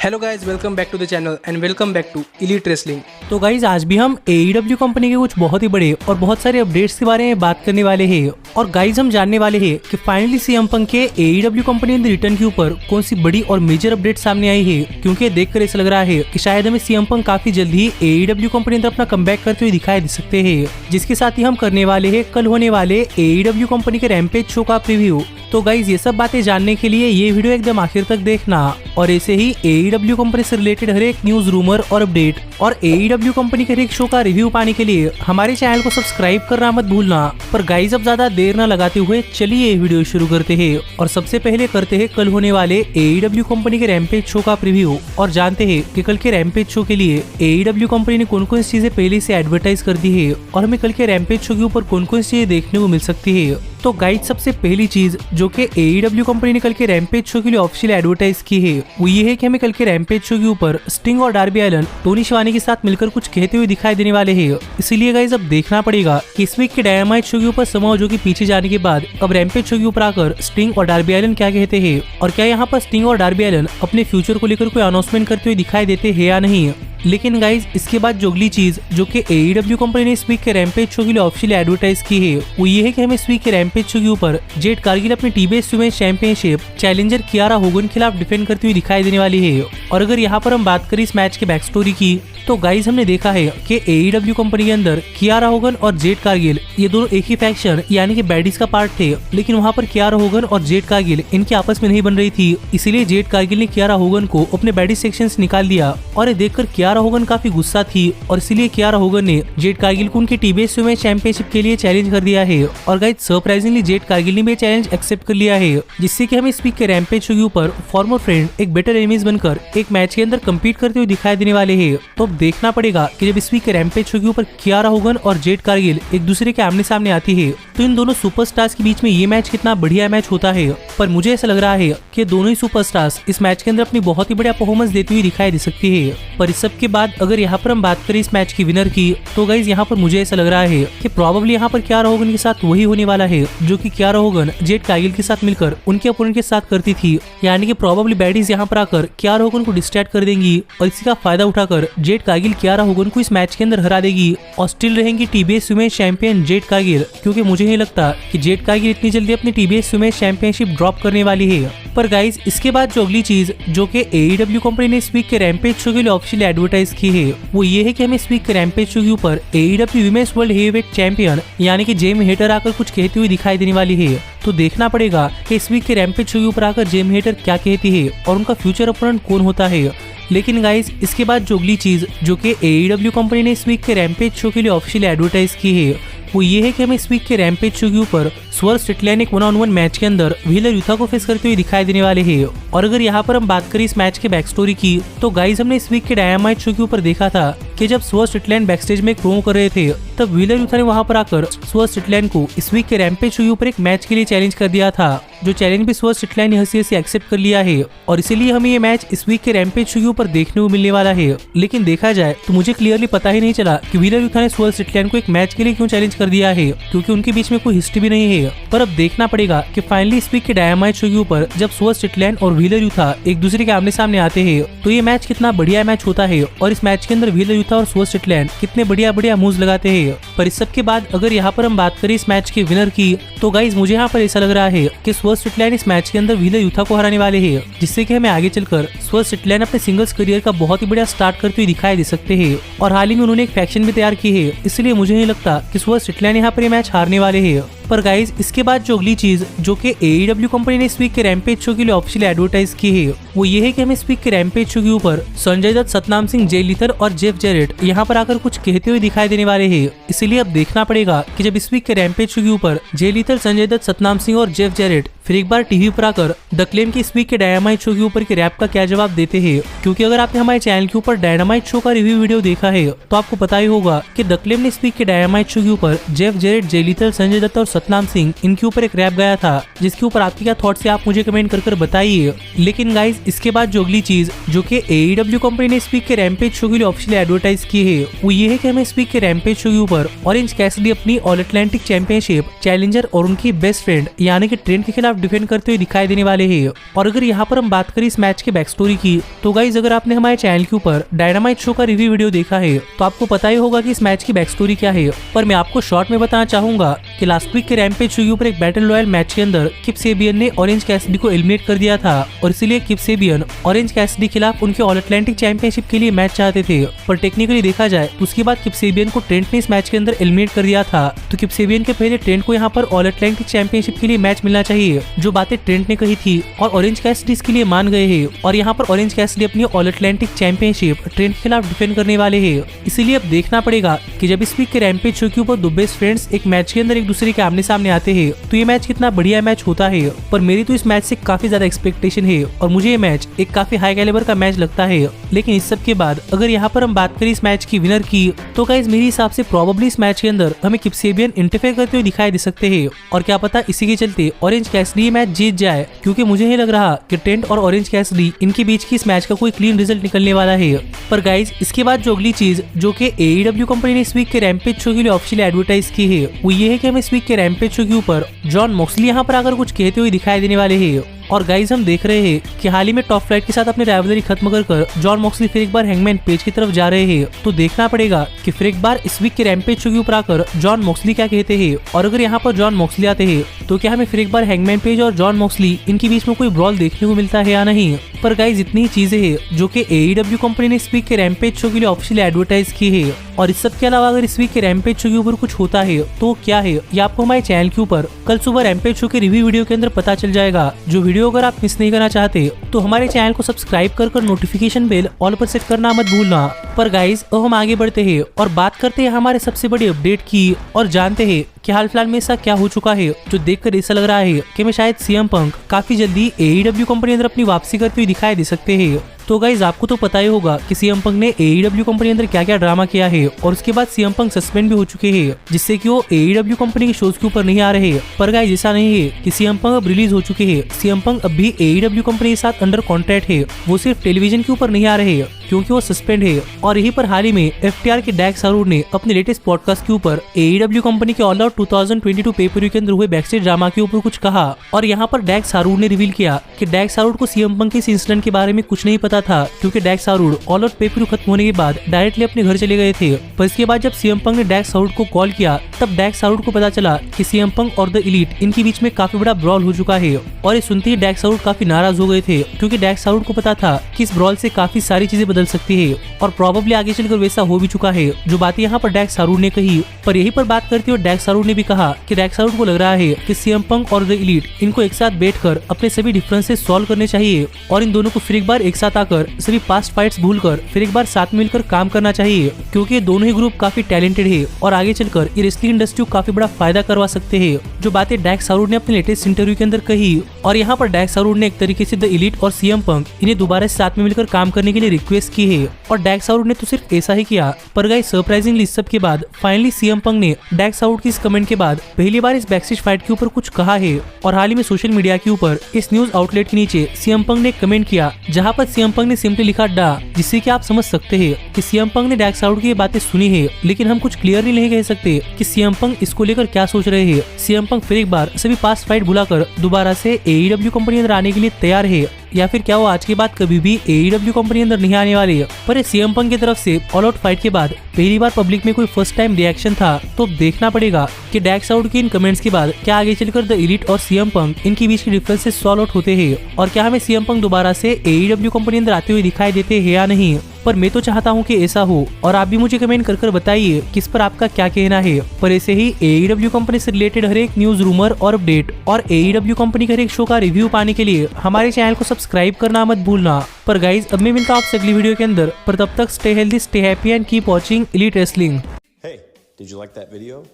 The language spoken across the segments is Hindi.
Hello guys, welcome back to the channel and welcome back to elite wrestling. तो गाइज आज भी हम AEW कंपनी के कुछ बहुत ही बड़े और बहुत सारे अपडेट्स के बारे में बात करने वाले हैं। और गाइज हम जानने वाले हैं कि फाइनली CM पंक के AEW कंपनी इन रिटर्न के ऊपर कौन सी बड़ी और मेजर अपडेट सामने आई है, क्योंकि देखकर ऐसा लग रहा है कि शायद हमें CM पंक काफी जल्द ही AEW कंपनी अंदर अपना कमबैक करते हुए दिखाई दे सकते हैं। जिसके साथ ही हम करने वाले हैं कल होने वाले AEW कंपनी के रैम्पेज शो का प्रीव्यू। तो गाइज ये सब बातें जानने के लिए ये वीडियो एकदम आखिर तक देखना और ऐसे ही AEW कंपनी से रिलेटेड हर एक न्यूज, रूमर और अपडेट और AEW कंपनी के हर एक शो का रिव्यू पाने के लिए हमारे चैनल को सब्सक्राइब करना मत भूलना। पर गाइज अब ज्यादा देर न लगाते हुए चलिए ये वीडियो शुरू करते हैं और सबसे पहले करते हैं कल होने वाले AEW कंपनी के रैम्पेज शो का प्रीव्यू और जानते हैं कि कल के रैम्पेज शो के लिए AEW कंपनी ने कौन कौन सी चीजें पहले से एडवर्टाइज कर दी है और हमें कल के रैम्पेज शो के ऊपर कौन कौन सी चीजें देखने को मिल सकती है। तो गाइड सबसे पहली चीज जो कि AEW कंपनी ने कल के रैम्पेज शो के लिए ऑफिशियल एडवर्टाइज की है वो ये है कि हमें कल के रैम्पेज शो के ऊपर स्टिंग और डार्बी अलन टोनी शिवानी के साथ मिलकर कुछ कहते हुए दिखाई देने वाले हैं। इसीलिए गाइज अब देखना पड़ेगा कि इस वीक के डायनामाइट शो के ऊपर समाओ जो कि पीछे जाने के बाद अब रैम्पेज शो के ऊपर आकर स्टिंग और डार्बी अलन क्या कहते हैं और क्या यहाँ पर स्टिंग और डार्बी अलन अपने फ्यूचर को लेकर कोई अनाउंसमेंट करते हुए दिखाई देते हैं या नहीं। लेकिन गाइज इसके बाद जो अगली चीज जो कि AEW कंपनी ने इस वीक के रैम्पेज शो के लिए ऑफिशियल एडवर्टाइज की है वो ये है कि हमें इस वीक के रैम्पेज शो के ऊपर जेड कारगिल अपनी TBS women's championship challenger Kiara Hogan के खिलाफ डिफेंड करती हुई दिखाई देने वाली है। और अगर यहाँ पर हम बात करें इस मैच के बैक स्टोरी की तो गाइज हमने देखा है कि AEW कंपनी के अंदर कियारा होगन और जेड कारगिल ये दोनों एक ही फैक्शन यानी कि बैडीज का पार्ट थे, लेकिन वहाँ पर कियारा होगन और जेड कारगिल इनकी आपस में नहीं बन रही थी। इसीलिए जेड कारगिल ने कियारा होगन को अपने बैडीज सेक्शन से निकाल दिया और ये देखकर कियारा होगन काफी गुस्सा थी और इसीलिए कियारा होगन ने जेड कारगिल को उनके TBS वुमेन्स चैंपियनशिप के लिए चैलेंज कर दिया है। और गाइज सरप्राइजिंगली जेड कारगिल ने भी चैलेंज एक्सेप्ट कर लिया है, जिससे कि हमें इस वीक के रैम्पेज शो के ऊपर फॉर्मर फ्रेंड एक बेटर एनिमीज बनकर एक मैच के अंदर कम्पीट करते हुए दिखाई देने वाले हैं। तो अब देखना पड़ेगा कि जब इस वीक के रैम्पेज शो के ऊपर कियारा होगन और जेड कारगिल एक दूसरे के आमने सामने आती है तो इन दोनों सुपरस्टार्स के बीच में ये मैच कितना बढ़िया मैच होता है। पर मुझे ऐसा लग रहा है कि दोनों ही सुपरस्टार्स इस मैच के अंदर अपनी बहुत ही बढ़िया परफॉर्मेंस देती हुई दिखाई दे सकती है। पर इस सब के बाद अगर यहाँ पर हम बात करें इस मैच की विनर की तो गाइज यहाँ पर मुझे ऐसा लग रहा है कि प्रोबेबली यहाँ पर कियारा होगन के साथ वही होने वाला है जो कि कियारा होगन जेड कारगिल के साथ मिलकर उनके अपोनेंट के साथ करती थी। यानी कि प्रोबेबली बैडीज यहाँ पर आकर कियारा होगन को डिस्ट्रैक्ट कर देंगी और इसी का फायदा उठाकर जेड कारगिल कियारा होगन को इस मैच के अंदर हरा देगी और स्टिल रहेंगी TBS women's champion Jade Cargill, क्योंकि मुझे नहीं लगता कि जेड कारगिल इतनी जल्दी अपनी TBS वुमेन्स चैंपियनशिप ड्रॉप करने वाली है। पर गाइज इसके बाद जो अगली चीज जो कि AEW कंपनी ने इस वीक के रैम्पेज शो के लिए ऑफिशियल एडवर्टाइज की है वो ये है कि हमें इस वीक के रैम्पेज शो के ऊपर AEW women's world heavyweight champion यानी कि जेमी हेटर आकर कुछ कहती हुई दिखाई देने वाली है। तो देखना पड़ेगा कि इस वीक के रैम्पेज शो के ऊपर आकर जेमी हेटर क्या कहती है और उनका फ्यूचर अपोनेंट कौन होता है। लेकिन गाइज इसके बाद जो अगली चीज जो कि AEW कंपनी ने इस वीक के रैम्पेज शो के लिए ऑफिशियल एडवर्टाइज की है वो ये है कि हमें इस वीक के रैम्पेज शो के ऊपर स्वर्ग स्ट्रिकलैंड एक 1-on-1 मैच के अंदर व्हीलर युथा को फेस करते हुए दिखाई देने वाले हैं। और अगर यहाँ पर हम बात करें इस मैच के बैक स्टोरी की तो गाइज हमने इस वीक के डायनामाइट शो के ऊपर देखा था कि जब स्वर्ग स्ट्रिकलैंड बैकस्टेज में एक प्रोमो कर रहे थे तब व्हीलर युथा ने वहां पर आकर स्वर्ग स्ट्रिकलैंड को इस वीक के रैम्पेज शो के ऊपर एक मैच के लिए चैलेंज कर दिया था, जो चैलेंज भी स्वर्ग स्ट्रिकलैंड ने हंसी हंसी एक्सेप्ट कर लिया है और इसीलिए हमें ये मैच इस वीक के रैम्पेज शो के ऊपर देखने को मिलने वाला है। लेकिन देखा जाए तो मुझे क्लियरली पता ही नहीं चला कि व्हीलर युथा ने स्वर्ग स्ट्रिकलैंड को एक मैच के लिए क्यों चैलेंज कर दिया है, क्योंकि उनके बीच में कोई हिस्ट्री भी नहीं है। पर अब देखना पड़ेगा कि फाइनली इस वीक के डायनामाइट शो के ऊपर जब स्वर्ग स्ट्रिकलैंड और व्हीलर युथा एक दूसरे के आमने सामने आते हैं तो ये मैच कितना बढ़िया मैच होता है और इस मैच के अंदर व्हीलर युथा और स्वर्ग स्ट्रिकलैंड कितने बढ़िया बढ़िया मूव्स लगाते हैं। पर इस सब के बाद अगर यहाँ पर हम बात करें इस मैच के विनर की तो गाइज मुझे यहाँ पर ऐसा लग रहा है कि स्वर्ग स्ट्रिकलैंड इस मैच के अंदर व्हीलर युथा को हराने वाले हैं, जिससे कि हमें आगे चलकर स्वर्ग स्ट्रिकलैंड अपने सिंगल्स करियर का बहुत ही बढ़िया स्टार्ट करते हुए दिखाई दे सकते हैं। और हाल ही में उन्होंने एक फैक्शन भी तैयार की है, इसलिए मुझे नहीं लगता कि स्वर्ग स्ट्रिकलैंड यहाँ पर ये मैच हारने वाले हैं। पर गाइज इसके बाद जो अगली चीज जो कि AEW कंपनी ने इस वीक के रैम्पेज शो के लिए ऑफिशियल एडवर्टाइज की है वो ये है कि हमें इस वीक के रैम्पेज शो के ऊपर संजय दत्त, सतनाम सिंह, जे लीथर और जेफ जेरेट यहाँ पर आकर कुछ कहते हुए दिखाई देने वाले हैं। इसीलिए अब देखना पड़ेगा कि जब इस वीक के रैम्पेज शो के ऊपर जे लीथर, संजय दत्त, सतनाम सिंह और जेफ जेरेट फिर एक बार टीवी पर आकर द क्लेम की इस वीक के डायनामाइट शो के ऊपर के रैप का क्या जवाब देते हैं, क्योंकि अगर आपने हमारे चैनल के ऊपर डायनामाइट शो का रिव्यू वीडियो देखा है तो आपको पता ही होगा कि द क्लेम ने इस वीक के डायनामाइट शो के ऊपर जेफ जेरेट, जे लीथर, संजय दत्त और सतनाम सिंह इनके ऊपर एक रैप गाया था, जिसके ऊपर आपके क्या थॉट्स है आप मुझे कमेंट कर बताइए। लेकिन गाइज इसके बाद जो अगली चीज जो कि AEW कंपनी ने इस वीक के रैम्पेज शो के लिए ऑफिशियल एडवर्टाइज की है वो ये है कि हमें इस वीक के रैम्पेज शो के ऊपर ऑरेंज कैसिडी अपनी ऑल अटलांटिक चैंपियनशिप चैलेंजर और उनकी बेस्ट फ्रेंड यानी कि ट्रेंट के खिलाफ खिलाफ डिफेंड करते हुए दिखाई देने वाले हैं। और अगर यहाँ पर हम बात करें इस मैच के बैक स्टोरी की, तो गाइज अगर आपने हमारे चैनल के ऊपर डायनामाइट शो का रिव्यू वीडियो देखा है तो आपको पता ही होगा कि इस मैच की बैक स्टोरी क्या है। पर मैं आपको शॉर्ट में बताना चाहूंगा कि लास्ट वीक के रैम्पेज शो के ऊपर एक बैटल रॉयल मैच के अंदर किप सेबियन ने ऑरेंज कैसिडी को एलिमिनेट कर दिया था, और इसीलिए किप सेबियन ऑरेंज कैसिडी के खिलाफ उनके ऑल अटलांटिक चैंपियनशिप के लिए मैच चाहते थे। पर टेक्निकली देखा जाए तो उसके बाद किप सेबियन को ट्रेंट ने इस मैच के अंदर एलिमिनेट कर दिया था। तो किप सेबियन के पहले ट्रेंट को यहाँ पर ऑल अटलांटिक चैंपियनशिप के लिए मैच मिलना चाहिए, जो बातें ट्रेंट ने कही थी, और ऑरेंज कैसिडी इसके लिए मान गए हैं। और यहाँ पर ऑरेंज कैसिडी अपनी ऑल अटलांटिक चैंपियनशिप ट्रेंट के खिलाफ डिफेंड करने वाले हैं। इसीलिए अब देखना पड़ेगा कि जब इस वीक के रैम्पेज शो के ऊपर दो बेस्ट फ्रेंड्स एक मैच के अंदर एक दूसरे के आमने सामने आते हैं तो ये मैच कितना बढ़िया मैच होता है। पर मेरी तो इस मैच से काफी ज्यादा एक्सपेक्टेशन है और मुझे ये मैच एक काफी हाई कैलिबर का मैच लगता है। लेकिन इस सब के बाद अगर यहाँ पर हम बात करें इस मैच की विनर की, तो गाइस मेरे हिसाब से प्रोबेबली इस मैच के अंदर हमें किप सेबियन इंटरफेयर करते हुए दिखाई दे सकते हैं। और क्या पता इसी के चलते ऑरेंज कैसिडी मैच जीत जाए, क्योंकि मुझे नहीं लग रहा कि ट्रेंट और ऑरेंज कैसिडी इनके बीच की इस मैच का कोई क्लीन रिजल्ट निकलने वाला है। पर गाइस इसके बाद जो अगली चीज जो कि AEW कंपनी ने इस वीक के रैम्पेज शो के लिए ऑफिशियली एडवर्टाइज की है वो ये है कि हम इस वीक के रैम्पेज शो के ऊपर जॉन मॉक्सली यहाँ पर आकर कुछ कहते हुए दिखाई देने वाले हैं। और गाइज हम देख रहे हैं कि हाल ही में टॉप फ्लाइट के साथ अपनी राइवलरी खत्म कर जॉन मॉक्सली फिर एक बार हैंगमैन पेज की तरफ जा रहे हैं। तो देखना पड़ेगा कि फिर एक बार इस वीक के रैम्पेज शो के ऊपर आकर जॉन मॉक्सली क्या कहते हैं, और अगर यहाँ पर जॉन मॉक्सली आते हैं तो क्या हमें फिर एक बार हैंगमैन पेज और जॉन मॉक्सली इनके बीच में कोई ब्रॉल देखने को मिलता है या नहीं। पर गाइज इतनी चीजें हैं जो कि AEW कंपनी ने इस वीक के रैम्पेज शो के लिए ऑफिशियली एडवर्टाइज की है। और इस सब के अलावा अगर इस वीक के रैम्पेज शो के ऊपर कुछ होता है तो क्या है ये आपको हमारे चैनल के ऊपर कल सुबह रैम्पेज शो के रिव्यू वीडियो के अंदर पता चल जाएगा। जो वीडियो अगर आप मिस नहीं करना चाहते तो हमारे चैनल को सब्सक्राइब कर नोटिफिकेशन बेल ऑल पर सेट करना मत भूलना। पर गाइज अब हम आगे बढ़ते हैं और बात करते हैं हमारे सबसे बड़ी अपडेट की, और जानते हैं कि हाल फिलहाल में ऐसा क्या हो चुका है जो देखकर ऐसा लग रहा है कि मैं शायद CM पंक काफी जल्दी AEW कंपनी अंदर अपनी वापसी करते हुए दिखाई दे सकते हैं। तो गाइज आपको तो पता ही होगा कि CM पंक ने AEW कंपनी अंदर क्या क्या ड्रामा किया है, और उसके बाद CM पंक सस्पेंड भी हो चुके हैं, जिससे कि वो AEW कंपनी के शोज के ऊपर नहीं आ रहे। पर गाइज ऐसा नहीं है कि CM पंक अब रिलीज हो चुके हैं। CM पंक अब भी AEW कंपनी के साथ अंडर कॉन्ट्रैक्ट है, वो सिर्फ टेलीविजन के ऊपर नहीं आ रहे क्योंकि वो सस्पेंड है। और यही पर हाल ही में FTR के डैक्स हारूड ने अपने लेटेस्ट पॉडकास्ट के ऊपर AEW कंपनी के ऑल आउट 2022 पेपर के अंदर हुए बैकस्टेज ड्रामा के ऊपर कुछ कहा। और यहाँ पर डैक्स हारूड ने रिवील किया कि डैक्स हारूड को CM पंक के इस इंसिडेंट के बारे में कुछ नहीं पता था, क्योंकि डैक्स हारूड ऑल आउट पेपर खत्म होने के बाद डायरेक्टली अपने घर चले गए थे। पर इसके बाद जब CM पंक ने डैक्स हारूड को कॉल किया तब डैक्स हारूड को पता चला कि CM पंक और द एलीट इनके बीच में काफी बड़ा ब्रॉल हो चुका है। और ये सुनते ही डैक्स हारूड काफी नाराज हो गए थे, क्योंकि डैक्स हारूड को पता था कि इस ब्रॉल से काफी सारी चीजें बदल सकती है, और प्रोबेबली आगे चलकर वैसा हो भी चुका है जो बातें यहाँ पर डैक्स हारूड ने कही। पर यही पर बात करते हुए डैक्स हारूड ने भी कहा कि डैक्स हारूड को लग रहा है कि CM पंक और द एलीट इनको एक साथ बैठकर अपने सभी डिफरेंसेस सॉल्व करने चाहिए, और इन दोनों को फिर एक बार एक साथ आकर सभी पास्ट फाइट्स भूलकर फिर एक बार साथ मिलकर काम करना चाहिए, क्योंकि ये दोनों ही ग्रुप काफी टैलेंटेड है और आगे चलकर ये रेसलिंग इंडस्ट्री को काफी बड़ा फायदा करवा सकते हैं। जो बातें डैक्स हारूड ने अपने लेटेस्ट इंटरव्यू के अंदर कही। और यहाँ पर डैक्स हारूड ने एक तरीके से द एलीट और CM पंक इन्हें दोबारा साथ में मिलकर काम करने के लिए रिक्वेस्ट की है, और डैक्स हारूड ने तो सिर्फ ऐसा ही किया। पर गाइस सरप्राइजिंगली इस सब के बाद फाइनली CM पंक ने डैक्स हारूड की इस कमेंट के बाद पहली बार इस बैकस्टेज फाइट के ऊपर कुछ कहा है। और हाल ही में सोशल मीडिया के ऊपर इस न्यूज आउटलेट के नीचे CM पंक ने कमेंट किया, जहाँ पर CM पंक ने सिंपली लिखा डा, जिससे कि आप समझ सकते हैं कि CM पंक ने डैक्स हारूड की ये बातें सुनी है, लेकिन हम कुछ क्लियरली नहीं कह सकते कि CM पंक इसको लेकर क्या सोच रहे हैं। CM पंक फिर एक बार सभी पास्ट फाइट भुलाकर दोबारा से AEW कंपनी अंदर आने के लिए तैयार है, या फिर क्या वो आज के बाद कभी भी AEW कंपनी अंदर नहीं आने वाले है। पर CM पंक की तरफ से ऑल आउट फाइट के बाद पहली बार पब्लिक में कोई फर्स्ट टाइम रिएक्शन था, तो देखना पड़ेगा कि डैक्स हारूड के इन कमेंट्स के बाद क्या आगे चलकर द एलीट और CM पंक इनके बीच के डिफरेंसेस सॉल्व आउट होते हैं, और क्या हमें CM पंक दोबारा से AEW कंपनी अंदर आते हुए दिखाई देते हैं या नहीं। पर मैं तो चाहता हूँ कि ऐसा हो, और आप भी मुझे कमेंट कर बताइए कि इस पर आपका क्या कहना है। पर ऐसे ही AEW कंपनी से रिलेटेड हर एक न्यूज, रूमर और अपडेट और AEW कंपनी के हर एक शो का रिव्यू पाने के लिए हमारे चैनल को सब्सक्राइब करना मत भूलना। पर गाइज अब मैं मिलता हूँ आपसे अगली वीडियो के अंदर, पर तब तक stay healthy, stay happy and keep watching elite wrestling. Hey, did you like that video?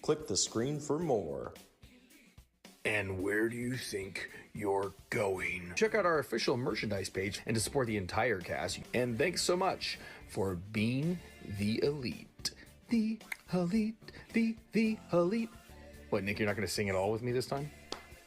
Click the screen for more. And where do you think you're going? Check out our official merchandise page and to support the entire cast. And thanks so much for being the elite. The elite, the elite. What, Nick, you're not going to sing it all with me this time?